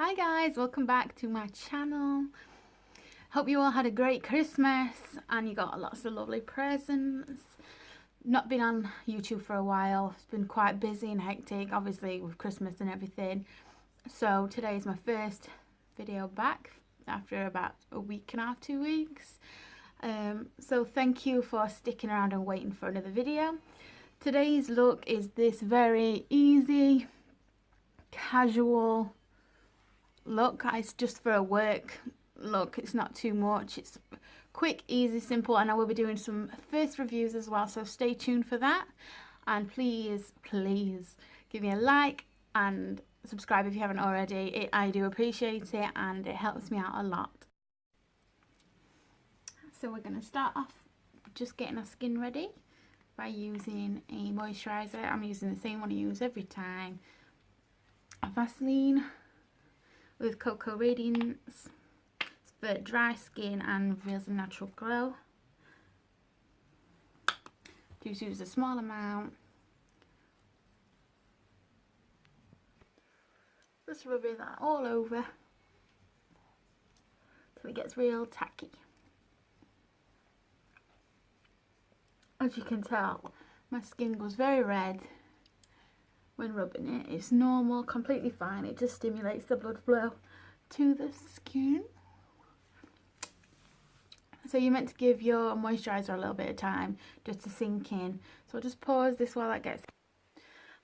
Hi guys, welcome back to my channel. Hope you all had a great Christmas and you got lots of lovely presents. Not been on YouTube for a while. It's been quite busy and hectic, obviously with Christmas and everything. So today is my first video back after about a week and a half, 2 weeks. So thank you for sticking around and waiting for another video. Today's look is this very easy, casual look. It's just for a work look. It's not too much. It's quick, easy, simple, and I will be doing some first reviews as well, so stay tuned for that. And please give me a like and subscribe if you haven't already. I do appreciate it and it helps me out a lot. So we're going to start off just getting our skin ready by using a moisturiser. I'm using the same one I use every time, a Vaseline with Cocoa Radiance. It's for dry skin and reveals a natural glow. Just use a small amount. Just rubbing that all over till it gets real tacky. As you can tell, my skin goes very red when rubbing it. It's normal, completely fine. It just stimulates the blood flow to the skin. So you're meant to give your moisturiser a little bit of time just to sink in. So I'll just pause this while that gets...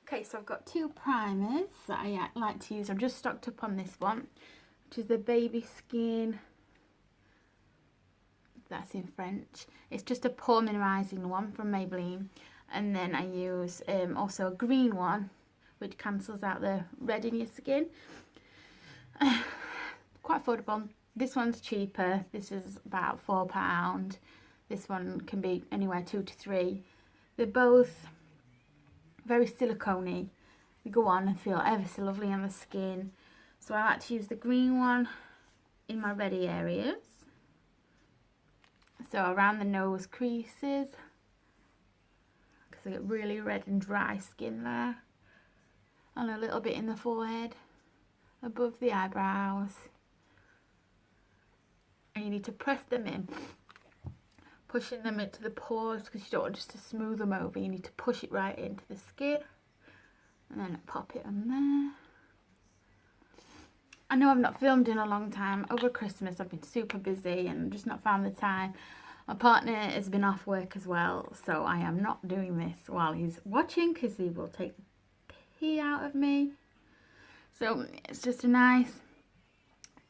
Okay, so I've got two primers that I like to use. I'm just stocked up on this one, which is the Baby Skin. That's in French. It's just a pore minimising one from Maybelline. And then I use also a green one, which cancels out the red in your skin. Quite affordable. This one's cheaper. This is about £4. This one can be anywhere 2 to 3. They're both very silicone-y. They go on and feel ever so lovely on the skin. So I like to use the green one in my ready areas. So around the nose creases, because I get really red and dry skin there. And a little bit in the forehead, above the eyebrows. And you need to press them in, pushing them into the pores, because you don't want just to smooth them over. You need to push it right into the skin and then pop it on there. I know I've not filmed in a long time. Over Christmas I've been super busy and just not found the time. My partner has been off work as well, so I am not doing this while he's watching, because he will take the pee out of me. So it's just a nice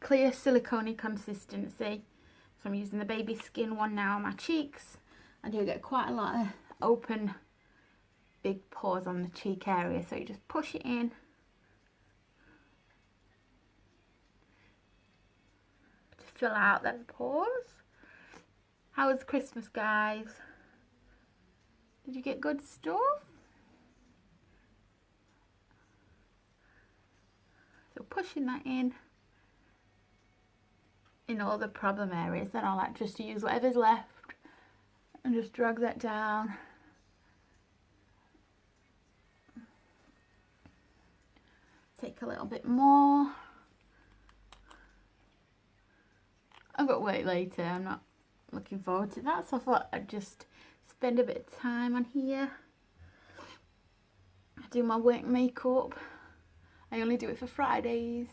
clear silicone consistency. So I'm using the Baby Skin one now on my cheeks. I do get quite a lot of open big pores on the cheek area, so you just push it in to fill out them pores. How was Christmas, guys? Did you get good stuff? So pushing that in all the problem areas. Then I like just to use whatever's left and just drag that down. Take a little bit more. I've got work later. I'm not looking forward to that, so I thought I'd just spend a bit of time on here. I do my work makeup. I only do it for Fridays.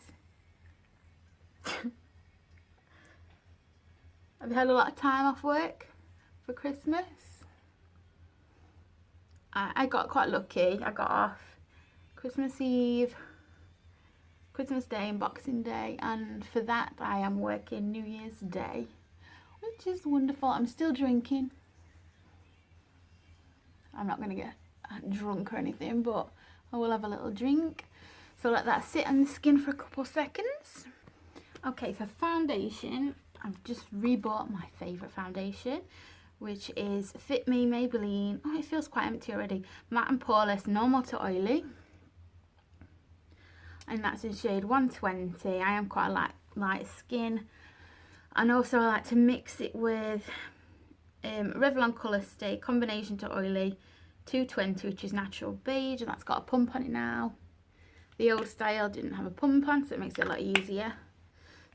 Have you had a lot of time off work for Christmas? I got quite lucky. I got off Christmas Eve, Christmas Day and Boxing Day, and for that I am working New Year's Day, which is wonderful. I'm still drinking. I'm not going to get drunk or anything, but I will have a little drink. So let that sit on the skin for a couple seconds. Okay, for foundation, I've just rebought my favourite foundation, which is Fit Me Maybelline. Oh, it feels quite empty already. Matte and poreless, normal to oily. And that's in shade 120. I am quite a light skin. And also I like to mix it with Revlon Colour Stay Combination to Oily 220, which is natural beige, and that's got a pump on it now. The old style didn't have a pump on, so it makes it a lot easier.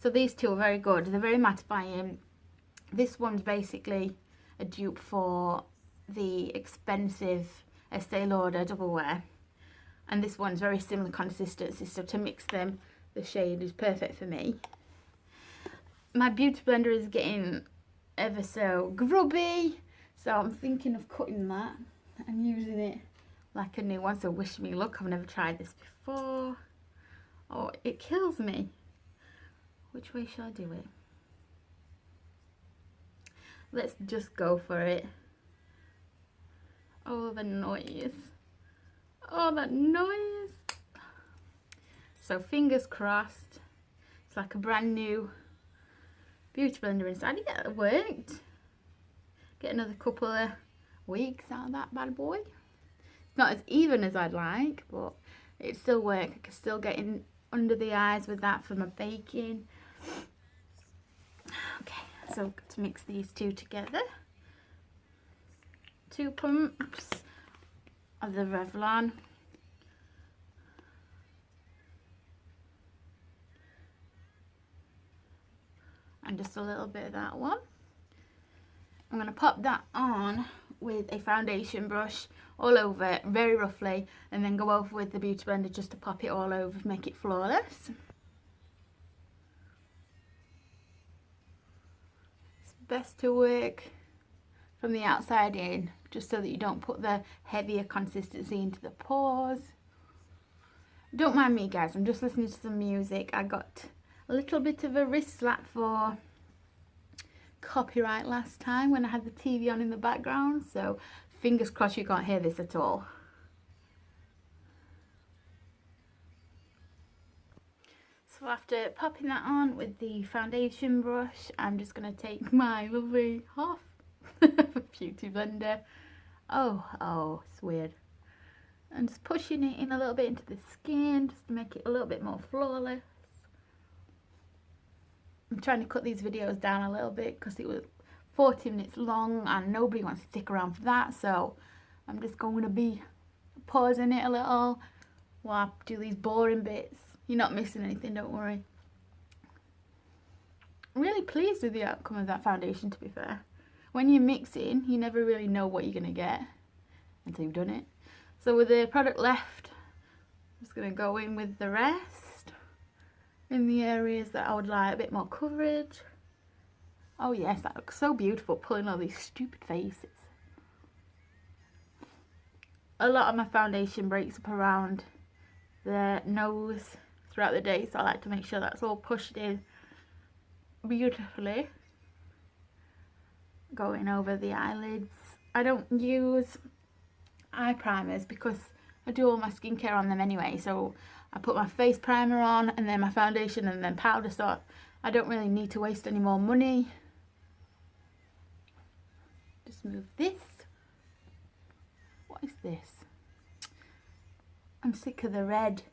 So these two are very good. They're very mattifying. This one's basically a dupe for the expensive Estee Lauder Double Wear. And this one's very similar consistency, so to mix them, the shade is perfect for me. My beauty blender is getting ever so grubby, so I'm thinking of cutting that and using it like a new one. So wish me luck. I've never tried this before. Oh, it kills me. Which way shall I do it? Let's just go for it. Oh, the noise. Oh, that noise. So fingers crossed. It's like a brand new beauty blender inside. Yeah, it worked. Get another couple of weeks out of that bad boy. It's not as even as I'd like, but it still works. I can still get in under the eyes with that for my baking. Okay, so to mix these two together. 2 pumps of the Revlon. And just a little bit of that one. I'm going to pop that on with a foundation brush all over it, very roughly, and then go over with the beauty blender just to pop it all over, make it flawless. It's best to work from the outside in, just so that you don't put the heavier consistency into the pores. Don't mind me, guys, I'm just listening to some music. I got a little bit of a wrist slap for copyright last time when I had the TV on in the background, so fingers crossed you can't hear this at all. So after popping that on with the foundation brush, I'm just going to take my lovely half beauty blender. Oh, it's weird. And just pushing it in a little bit into the skin just to make it a little bit more flawless. I'm trying to cut these videos down a little bit because it was 40 minutes long and nobody wants to stick around for that, so I'm just going to be pausing it a little while I do these boring bits. You're not missing anything, don't worry. I'm really pleased with the outcome of that foundation, to be fair. When you're mixing, you never really know what you're going to get until you've done it. So with the product left, I'm just going to go in with the rest in the areas that I would like a bit more coverage. Oh yes, that looks so beautiful, pulling all these stupid faces. A lot of my foundation breaks up around the nose throughout the day, so I like to make sure that's all pushed in beautifully. Going over the eyelids. I don't use eye primers because I do all my skincare on them anyway, so I put my face primer on and then my foundation and then powder, so I don't really need to waste any more money. Just move this. What is this? I'm sick of the red.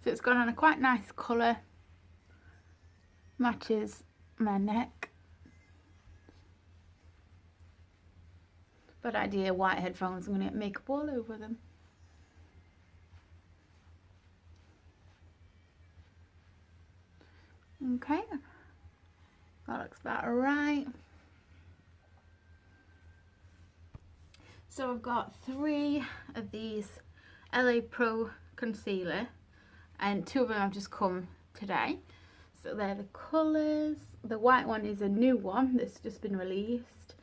So it's gone on a quite nice colour. Matches my neck. Bad idea, white headphones, I'm going to get makeup all over them. Okay, that looks about right. So I've got 3 of these L.A Pro concealer and 2 of them have just come today. So they're the colours. The white one is a new one that's just been released,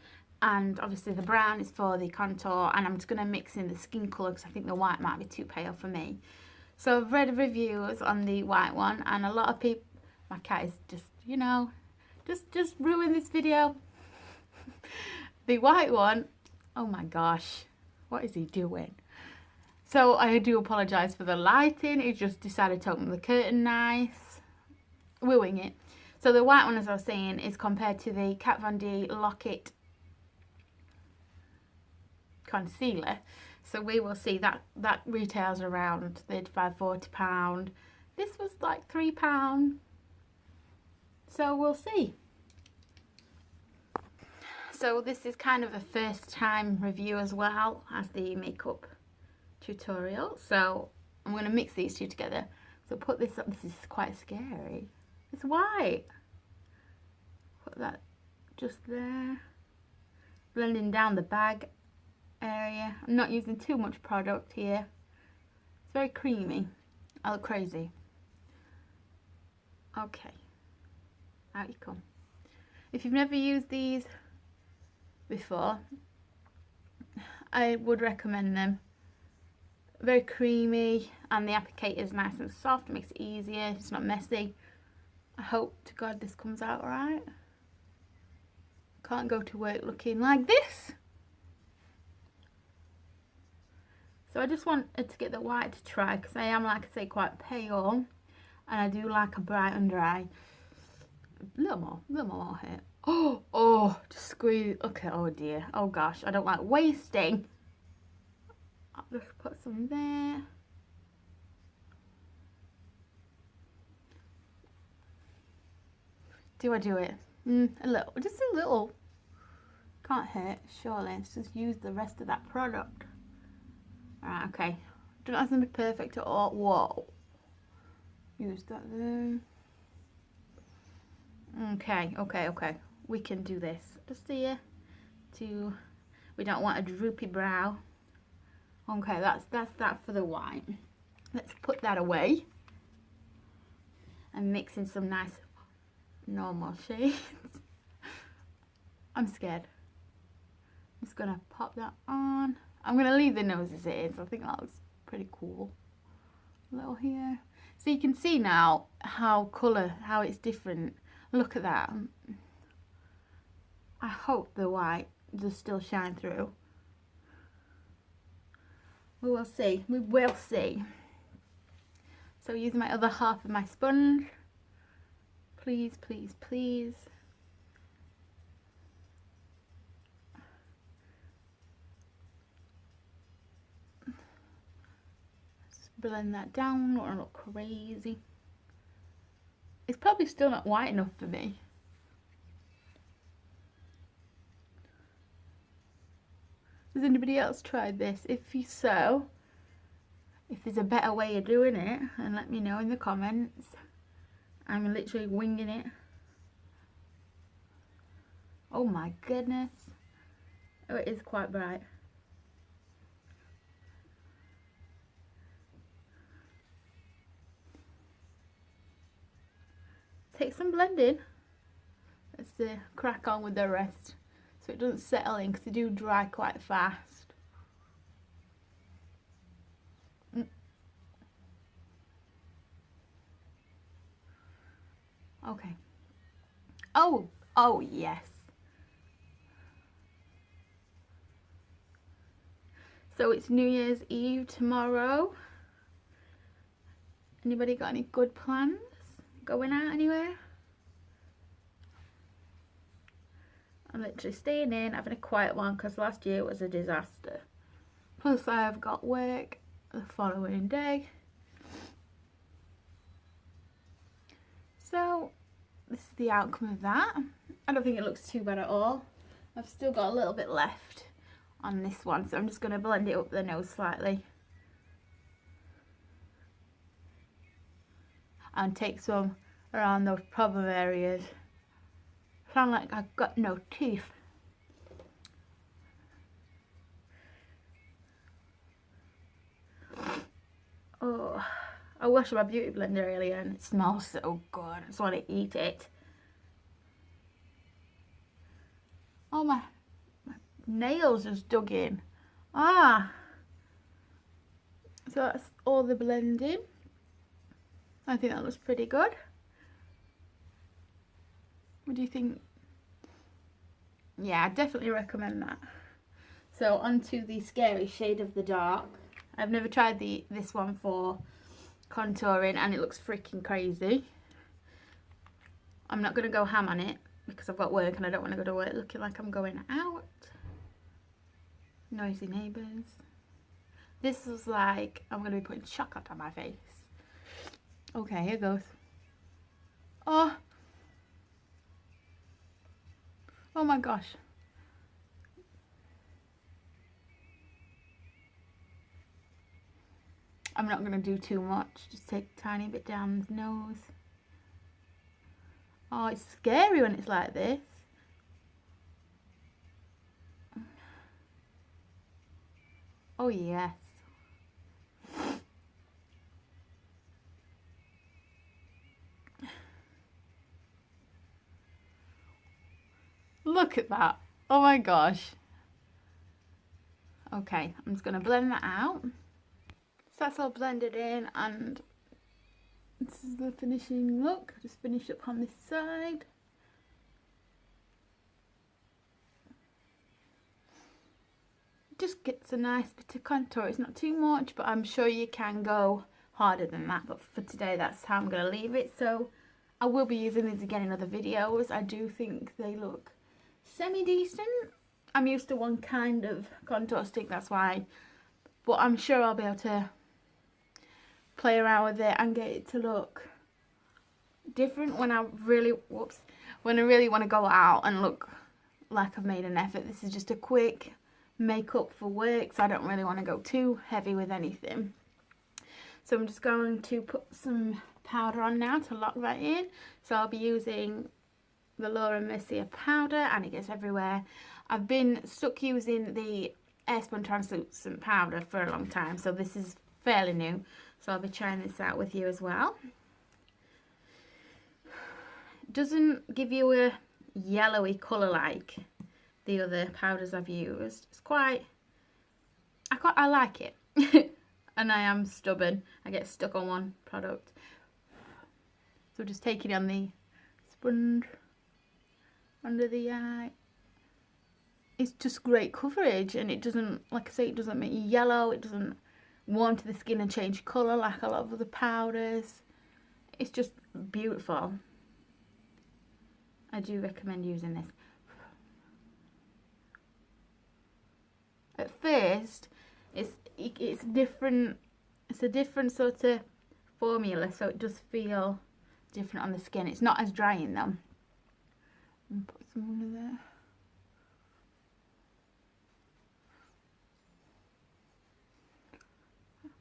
and obviously the brown is for the contour, and I'm just going to mix in the skin colour because I think the white might be too pale for me. So I've read reviews on the white one, and a lot of people, my cat is just, you know, just ruin this video. The white one, oh my gosh, what is he doing? So I do apologise for the lighting. He just decided to open the curtain nice. We'll wing it. So the white one, as I was saying, is compared to the Kat Von D Lock-It concealer. So we will see that retails around £35–40. This was like £3. So we'll see. So this is kind of a first time review as well as the makeup tutorial. So I'm going to mix these two together. So put this up. This is quite scary. It's white. Put that just there. Blending down the bag area. I'm not using too much product here. It's very creamy. I look crazy. Okay. Out you come. If you've never used these before, I would recommend them. Very creamy, and the applicator is nice and soft. It makes it easier. It's not messy. I hope to God this comes out right. Can't go to work looking like this. So I just wanted to get the white to try, because I am, like I say, quite pale, and I do like a bright under eye. A little more here. Oh, just squeeze. Okay, oh dear. Oh gosh, I don't like wasting. I'll just put some there. Do I do it? A little, just a little. Can't hurt, surely. Let's just use the rest of that product. Alright, okay. Don't have to be perfect at all. Whoa. Use that there. Okay. We can do this. Just here. We don't want a droopy brow. Okay, that's that for the white. Let's put that away. And mix in some nice normal shades. I'm scared. I'm just gonna pop that on. I'm gonna leave the nose as it is. I think that looks pretty cool. A little here. So you can see now how it's different. Look at that. I hope the white does still shine through. We will see. We will see. So using my other half of my sponge. Please, please, please. Just blend that down. Don't want to look crazy. It's probably still not white enough for me. Has anybody else tried this? If so, if there's a better way of doing it, then let me know in the comments. I'm literally winging it. Oh my goodness. Oh, it is quite bright. Take some blending. Let's crack on with the rest so it doesn't settle in, because they do dry quite fast. Okay. Oh yes. So it's New Year's Eve tomorrow. Anybody got any good plans? Going out anywhere? I'm literally staying in, having a quiet one, because last year was a disaster. Plus I have got work the following day. So this is the outcome of that. I don't think it looks too bad at all. I've still got a little bit left on this one, so I'm just going to blend it up the nose slightly. And take some around those problem areas. Sound like I've got no teeth. Oh, I washed my beauty blender earlier and it smells so good. I just want to eat it. Oh, my nails just dug in. Ah. So that's all the blending. I think that looks pretty good. What do you think? Yeah, I definitely recommend that. So onto the Scary Shade of the Dark. I've never tried this one for contouring and it looks freaking crazy. I'm not going to go ham on it because I've got work and I don't want to go to work looking like I'm going out. Noisy neighbours. This is like I'm going to be putting chocolate on my face. Okay, here goes. Oh. Oh my gosh. I'm not going to do too much. Just take a tiny bit down his nose. Oh, it's scary when it's like this. Oh, yes. Look at that. Oh my gosh. Okay, I'm just going to blend that out. So that's all blended in, and this is the finishing look. Just finish up on this side. Just gets a nice bit of contour. It's not too much, but I'm sure you can go harder than that. But for today, that's how I'm going to leave it. So I will be using these again in other videos. I do think they look semi-decent. I'm used to one kind of contour stick, that's why. But I'm sure I'll be able to play around with it and get it to look different when I really, when I really want to go out and look like I've made an effort. This is just a quick makeup for work, so I don't really want to go too heavy with anything. So I'm just going to put some powder on now to lock that in. So I'll be using the Laura Mercier powder, and it gets everywhere. I've been stuck using the Airspun translucent powder for a long time, so this is fairly new. So I'll be trying this out with you as well. It doesn't give you a yellowy colour like the other powders I've used. It's quite, I like it. And I am stubborn. I get stuck on one product. So just taking it on the sponge under the eye. It's just great coverage, and it doesn't, like I say, it doesn't make you yellow. It doesn't warm to the skin and change colour like a lot of other powders. It's just beautiful. I do recommend using this. At first, it's different. It's a different sort of formula, so it does feel different on the skin. It's not as drying though. And put some under there.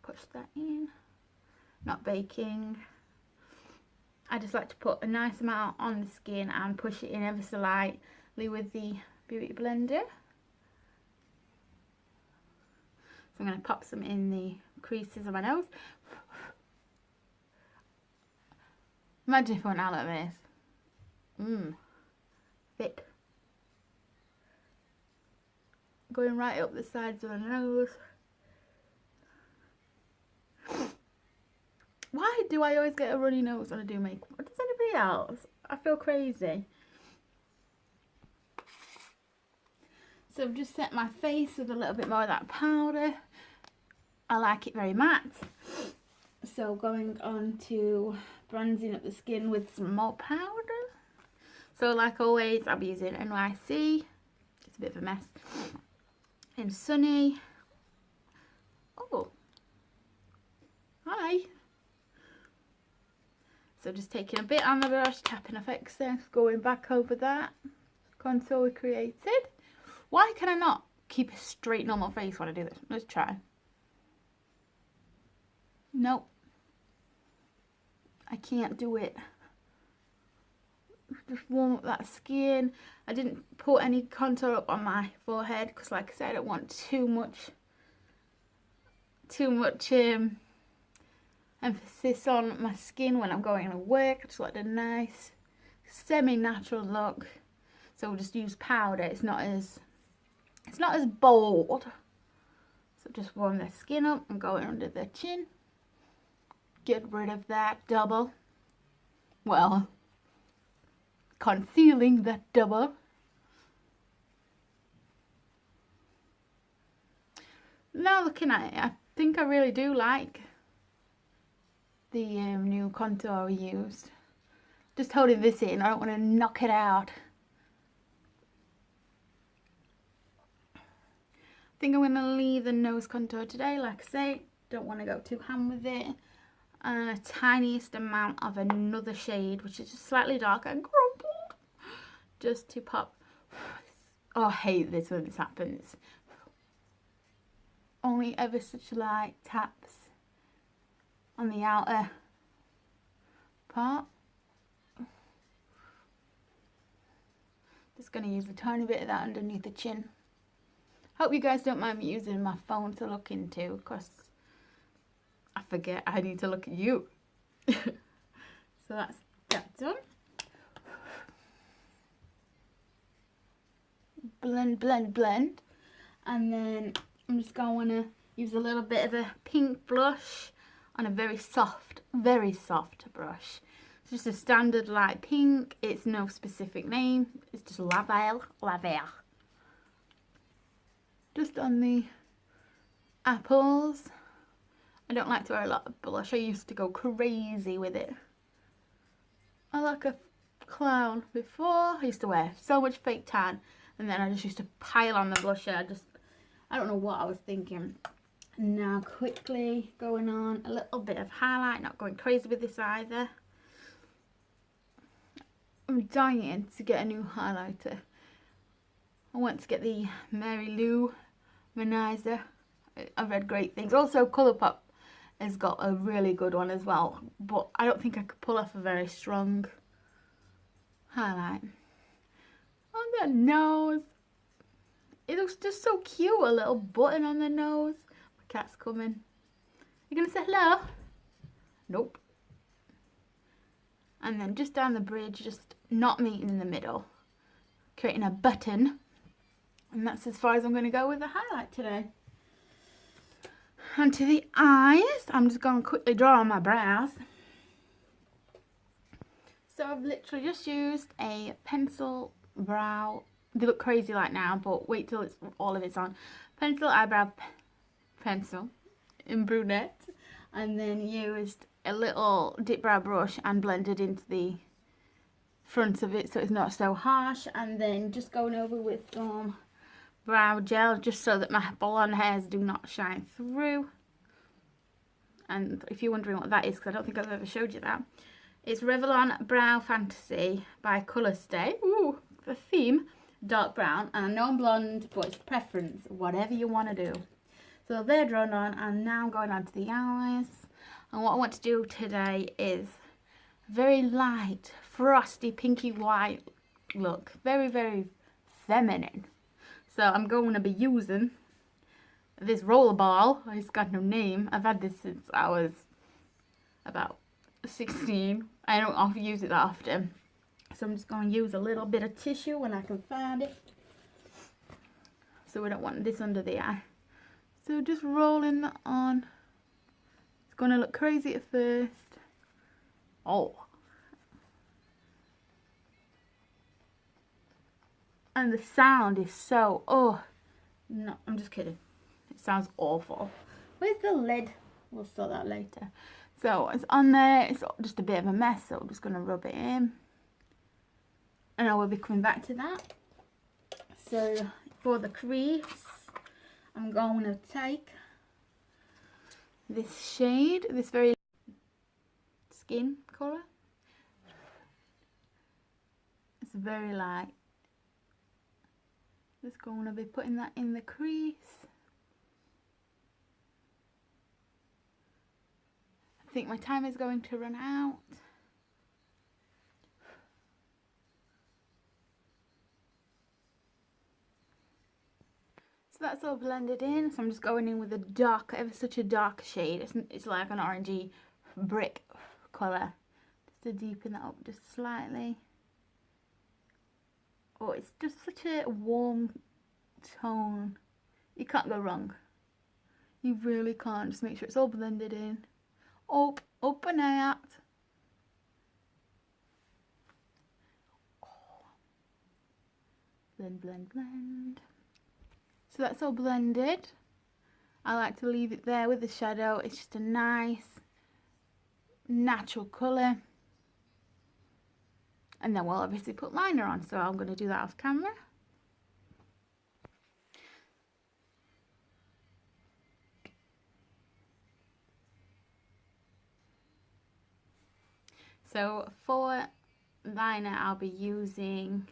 Push that in. Not baking. I just like to put a nice amount on the skin and push it in ever so lightly with the beauty blender. So I'm going to pop some in the creases of my nose. Imagine if I went out like this. Fit. Going right up the sides of the nose. Why do I always get a runny nose when I do makeup? What does anybody else? I feel crazy. So I've just set my face with a little bit more of that powder. I like it very matte. So going on to bronzing up the skin with some more powder. So like always, I'll be using NYC. It's a bit of a mess. In Sunny. Oh. Hi. So just taking a bit on the brush, tapping off excess, going back over that contour we created. Why can I not keep a straight normal face when I do this? Let's try. Nope. I can't do it. Just warm up that skin. I didn't put any contour up on my forehead because, like I said, I don't want too much emphasis on my skin when I'm going to work. I just like a nice semi-natural look. So we'll just use powder. It's not as bold. So just warm the skin up and go under the chin. Get rid of that double. Well, concealing that double. Now looking at it, I think I really do like the new contour we used. Just holding this in, I don't want to knock it out. I think I'm going to leave the nose contour today, like I say. Don't want to go too ham with it. And a tiniest amount of another shade, which is just slightly darker and crumpled, just to pop. Oh, I hate this when this happens. Only ever such light taps on the outer part. Just going to use a tiny bit of that underneath the chin. Hope you guys don't mind me using my phone to look into, because I forget I need to look at you. So that's that done. Blend, blend, blend. And then I'm just going to use a little bit of a pink blush on a very soft brush. It's just a standard light pink. It's no specific name. It's just Laval. Just on the apples. I don't like to wear a lot of blush. I used to go crazy with it. I like a clown before. I used to wear so much fake tan, and then I just used to pile on the blusher. I don't know what I was thinking. Now quickly going on a little bit of highlight, not going crazy with this either. I'm dying to get a new highlighter. I want to get the Mary Lou Manizer. I've read great things. Also Colourpop has got a really good one as well, but I don't think I could pull off a very strong highlight. On the nose, it looks just so cute, a little button on the nose. My cat's coming. You gonna say hello? Nope. And then just down the bridge, just not meeting in the middle, creating a button. And that's as far as I'm going to go with the highlight today. Onto the eyes. I'm just going to quickly draw on my brows. So I've literally just used a pencil brow. They look crazy like now, but wait till all of it's on. Pencil, eyebrow, pencil in brunette. And then used a little dip brow brush and blended into the front of it so it's not so harsh. And then just going over with some brow gel just so that my blonde hairs do not shine through. And if you're wondering what that is, because I don't think I've ever showed you that, it's Revlon Brow Fantasy by Colorstay. Ooh, the theme, dark brown. And I know I'm blonde, but it's preference, whatever you want to do. So they're drawn on, and now I'm going on to the eyes. And what I want to do today is very light, frosty, pinky white look. Very, very feminine. So I'm going to be using this roller ball. It's got no name. I've had this since I was about 16. I don't often use it that often. So I'm just going to use a little bit of tissue when I can find it. So we don't want this under the eye. So just rolling that on. It's going to look crazy at first. Oh. And the sound is so, oh, no, I'm just kidding. It sounds awful. Where's the lid? We'll sort that later. So it's on there. It's just a bit of a mess, so I'm just going to rub it in. And I will be coming back to that. So for the crease, I'm going to take this shade, this very skin colour. It's very light. Just going to be putting that in the crease. I think my time is going to run out. So that's all blended in. So I'm just going in with a dark, ever such a dark shade. It's like an orangey brick colour. Just to deepen that up just slightly. Oh, it's just such a warm tone. You can't go wrong. You really can't. Just make sure it's all blended in. Up and out. Oh. Blend, blend, blend. So that's all blended. I like to leave it there with the shadow. It's just a nice, natural colour. And then we'll obviously put liner on, so I'm going to do that off camera. So for liner, I'll be using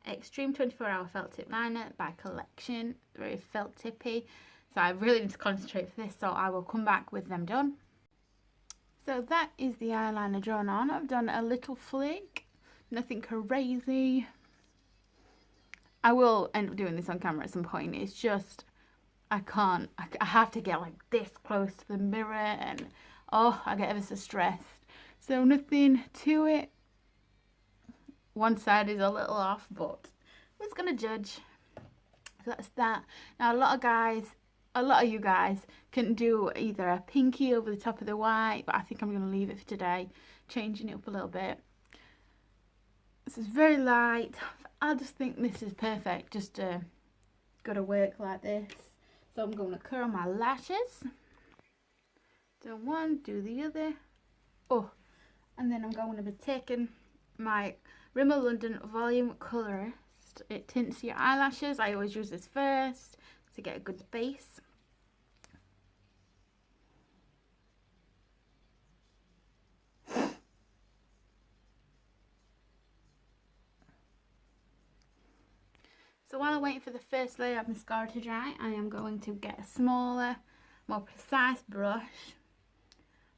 Extreme 24-Hour Felt Tip Liner by Collection. Very felt tippy. So I really need to concentrate for this, so I will come back with them done. So that is the eyeliner drawn on. I've done a little flick, nothing crazy. I will end up doing this on camera at some point. It's just, I can't, I have to get like this close to the mirror and oh, I get ever so stressed. So nothing to it. One side is a little off, but who's gonna judge? So that's that. Now a lot of you guys can do either a pinky over the top of the white, but I think I'm gonna leave it for today, changing it up a little bit. This is very light. I just think this is perfect, just gotta work like this. So I'm going to curl my lashes. Do one, do the other. Oh, and then I'm going to be taking my Rimmel London Volume Colorist. It tints your eyelashes. I always use this first to get a good base. So while I'm waiting for the first layer of mascara to dry, I am going to get a smaller, more precise brush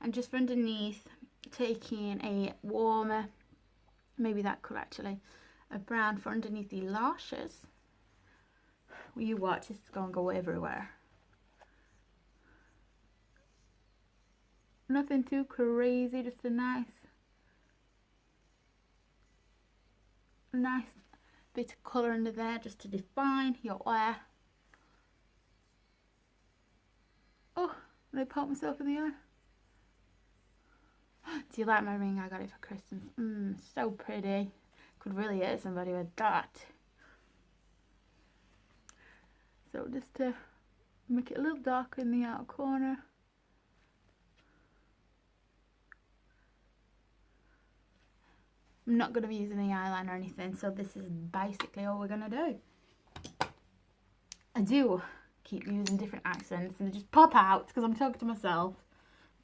and just for underneath, taking a warmer, maybe that colour actually, a brown for underneath the lashes. Will you watch, this is going to go everywhere. Nothing too crazy, just a nice bit of colour under there just to define your eye. Oh, did I pop myself in the eye? Do you like my ring? I got it for Christmas. So pretty. Could really hurt somebody with that. So just to make it a little darker in the outer corner. I'm not going to be using the eyeliner or anything, so this is basically all we're going to do. I do keep using different accents and they just pop out because I'm talking to myself.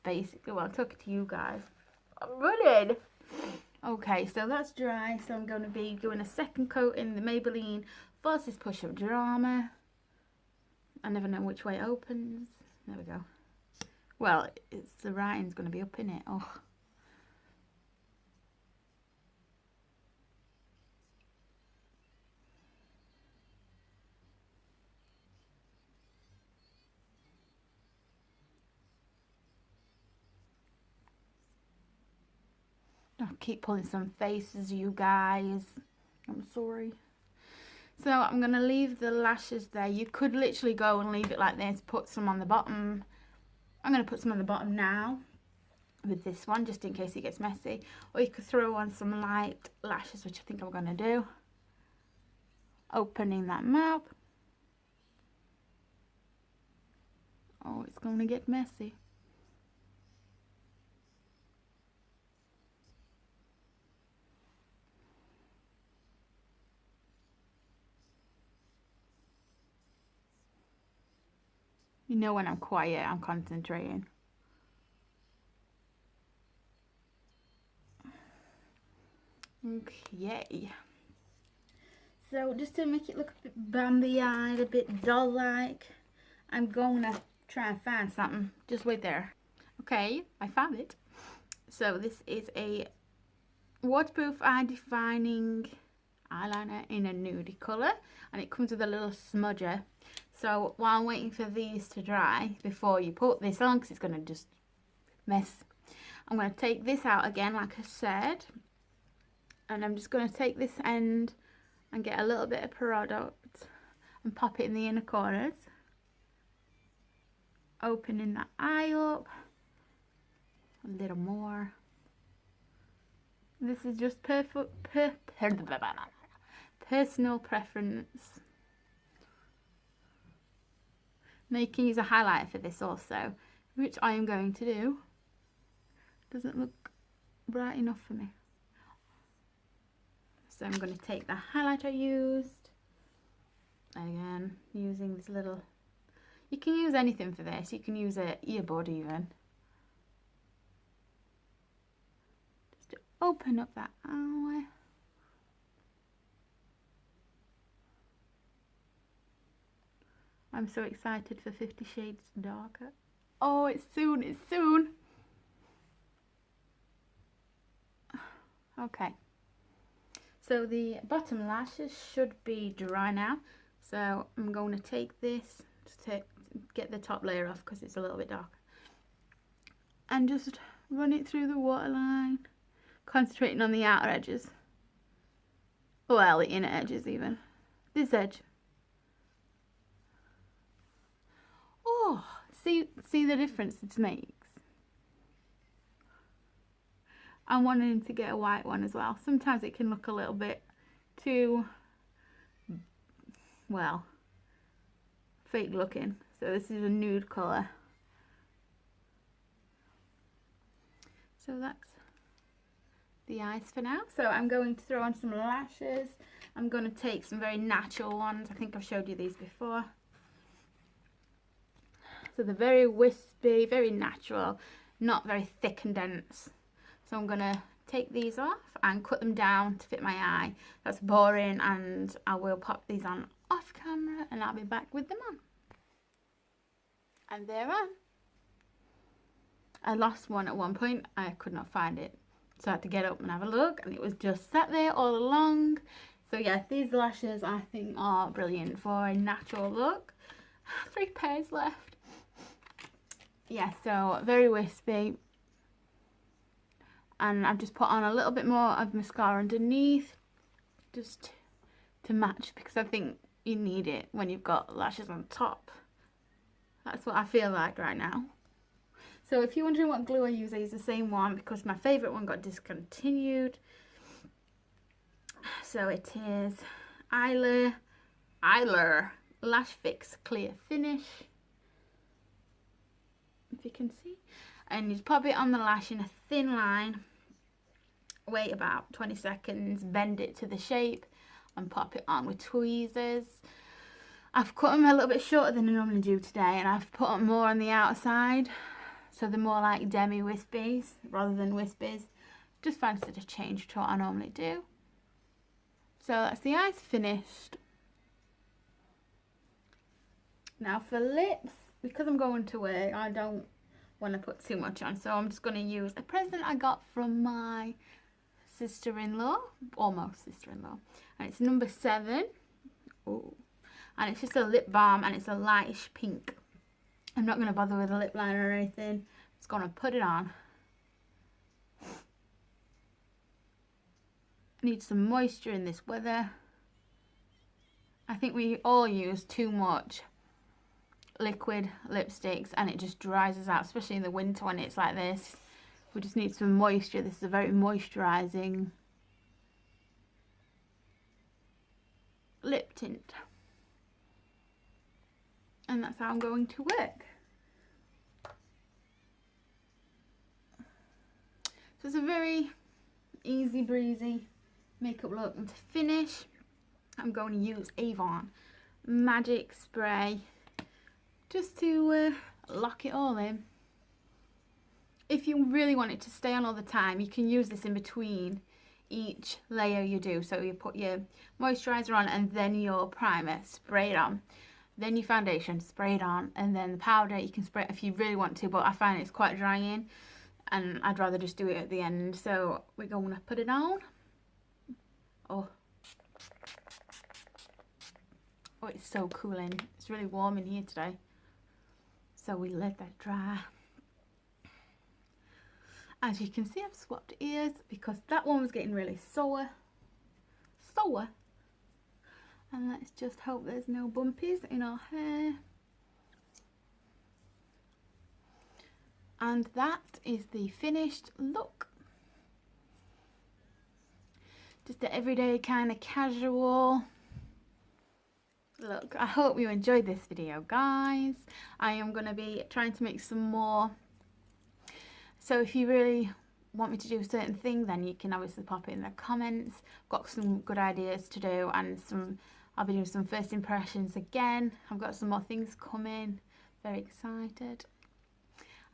Basically, well, I'm talking to you guys. I'm running. Okay, so that's dry, so I'm going to be doing a second coat in the Maybelline Falsies Push-Up Drama. I never know which way it opens. There we go. Well, it's the writing's going to be up in it. Oh. I keep pulling some faces, you guys. I'm sorry. So I'm going to leave the lashes there. You could literally go and leave it like this, put some on the bottom. I'm going to put some on the bottom now with this one, just in case it gets messy. Or you could throw on some light lashes, which I think I'm going to do. Opening that mouth. Oh, it's going to get messy. You know when I'm quiet, I'm concentrating. Okay. So just to make it look a bit Bambi-eyed, a bit doll-like, I'm going to try and find something. Just wait there. Okay, I found it. So this is a waterproof eye defining eyeliner in a nudie colour, and it comes with a little smudger. So while I'm waiting for these to dry before you put this on, because it's going to just mess, I'm going to take this out again like I said, and I'm just going to take this end and get a little bit of product and pop it in the inner corners, opening that eye up a little more. This is just personal preference. Now you can use a highlighter for this also, which I am going to do. Doesn't look bright enough for me. So I'm going to take the highlighter I used. Again, using this little... You can use anything for this. You can use an earbud even. Just to open up that eye. I'm so excited for 50 Shades Darker. Oh, it's soon, it's soon. Okay. So the bottom lashes should be dry now. So I'm going to take this to get the top layer off because it's a little bit dark. And just run it through the waterline, concentrating on the outer edges. Well, the inner edges even. This edge. Oh, see the difference it makes. I'm wanting to get a white one as well. Sometimes it can look a little bit too, well, fake looking. So this is a nude colour. So that's the eyes for now. So I'm going to throw on some lashes. I'm going to take some very natural ones. I think I've showed you these before. So they're very wispy, very natural, not very thick and dense. So I'm going to take these off and cut them down to fit my eye. That's boring, and I will pop these on off camera and I'll be back with them on. And they're on. I lost one at one point. I could not find it. So I had to get up and have a look, and it was just sat there all along. So yeah, these lashes I think are brilliant for a natural look. 3 pairs left. Yeah, so very wispy. And I've just put on a little bit more of mascara underneath, just to match, because I think you need it when you've got lashes on top. That's what I feel like right now. So if you're wondering what glue I use the same one because my favourite one got discontinued. So it is L.A Lash Fix Clear Finish, if you can see. And you pop it on the lash in a thin line, wait about 20 seconds, bend it to the shape and pop it on with tweezers. I've cut them a little bit shorter than I normally do today, and I've put them more on the outside, so they're more like demi wispies rather than wispies. Just fancied a change to what I normally do. So that's the eyes finished. Now for lips, because I'm going to work, I don't want to put too much on, so I'm just going to use a present I got from my sister-in-law, almost sister-in-law, and it's number 7. Ooh. And it's just a lip balm, and it's a lightish pink. I'm not going to bother with a lip liner or anything. I'm just going to put it on. Need some moisture in this weather. I think we all use too much liquid lipsticks and it just dries us out, especially in the winter when it's like this. We just need some moisture. This is a very moisturising lip tint, and that's how I'm going to work. So it's a very easy breezy makeup look, and to finish I'm going to use Avon Magic Spray just to lock it all in. If you really want it to stay on all the time, you can use this in between each layer you do. So you put your moisturiser on and then your primer, spray it on. Then your foundation, spray it on. And then the powder, you can spray it if you really want to, but I find it's quite drying and I'd rather just do it at the end. So we're going to put it on. Oh, it's so cooling. It's really warm in here today. So we let that dry. As you can see, I've swapped ears because that one was getting really sore. And let's just hope there's no bumpies in our hair. And that is the finished look. Just an everyday kind of casual look. I hope you enjoyed this video, guys. I am going to be trying to make some more. So if you really want me to do a certain thing, then you can obviously pop it in the comments. Got some good ideas to do, and I'll be doing some first impressions again. I've got some more things coming. Very excited.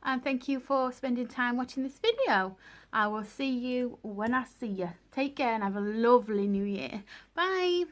And thank you for spending time watching this video. I will see you when I see you. Take care and have a lovely new year. Bye.